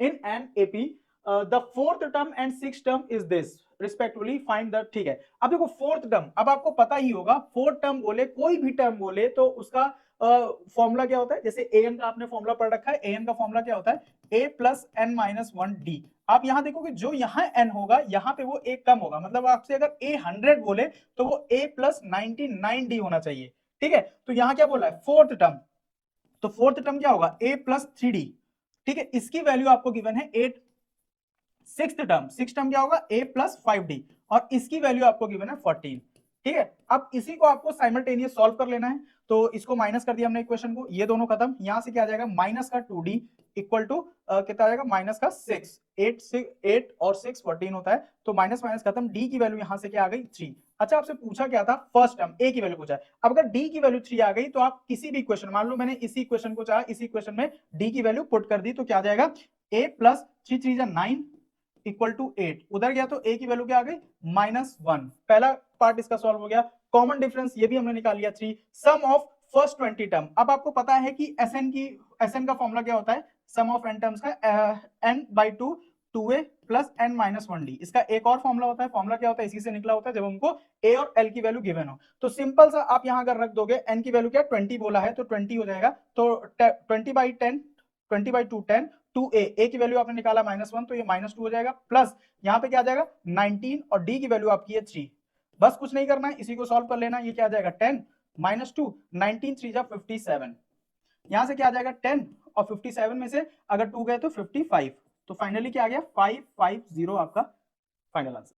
In an AP the fourth term and six term is this respectively find the, ठीक है। अब देखो fourth term, अब आपको पता ही होगा फोर्थ टर्म बोले, कोई भी टर्म बोले तो उसका फॉर्मूला क्या होता है। जैसे an का आपने फॉर्मूला पढ़ रखा है, an का फॉर्मूला क्या होता है, a plus n minus 1d। आप यहां देखोगे जो यहाँ n होगा यहाँ पे वो एक कम होगा, मतलब आपसे अगर a 100 बोले तो वो a प्लस 99d होना चाहिए, ठीक है। तो यहाँ क्या बोला है, फोर्थ टर्म, तो फोर्थ टर्म क्या होगा, a प्लस 3d, ठीक है। इसकी वैल्यू आपको गिवन है 8। सिक्स टर्म क्या होगा, a प्लस 5d, और इसकी वैल्यू आपको गिवन है 14, ठीक है। अब इसी को आपको साइमल्टेनियस सॉल्व कर लेना है, तो इसको माइनस कर दिया हमने इक्वेशन को, ये दोनों खत्म, यहां से क्या आ जाएगा, माइनस का 2d इक्वल टू कितना आ जाएगा, माइनस का 6, 8 और 6 14 होता है, तो माइनस माइनस खत्म, d की वैल्यू यहां से क्या आ गई, 3। अच्छा, आपसे पूछा क्या था, फर्स्ट टर्म a की वैल्यू पूछा है। अब अगर d की वैल्यू 3 आ गई तो आप किसी भी इक्वेशन, मान लो मैंने इसी इक्वेशन को चाहा इसी इक्वेशन में d की वैल्यू पुट कर दी, तो क्या आ जाएगा, a प्लस 3 3 9 इक्वल टू 8, उधर गया तो a की वैल्यू क्या आ गई, -1। पहला पार्ट इसका सॉल्व हो गया। कॉमन डिफरेंस ये भी हमने निकाल लिया 3। सम ऑफ फर्स्ट 20 टर्म, अब आपको पता है कि एसएन का फॉर्मूला क्या होता है, सम ऑफ एन टर्म्स का n by 2 2a plus n minus 1d। इसका एक और फॉर्मूला होता है, फॉर्मूला क्या होता है, इसी से निकला होता है, जब हमको a और l की वैल्यू गिवन हो। तो सिंपल सा आप यहां अगर रख दोगे, n की वैल्यू क्या 20 बोला है तो 20 हो जाएगा, तो 20 बाई 10, 20 बाई 2 10, 2a की वैल्यू आपने निकाला -1, तो ये -2 हो जाएगा, प्लस यहाँ पे क्या आ जाएगा 19, और d की वैल्यू आपकी है 3। बस कुछ नहीं करना है, इसी को सॉल्व कर लेना। ये क्या आ जाएगा 10 -2, 19 3 जा 57, यहां से क्या आ जाएगा 10, और 57 में से अगर 2 गए तो 55, तो फाइनली क्या आ गया 550 आपका फाइनल आंसर।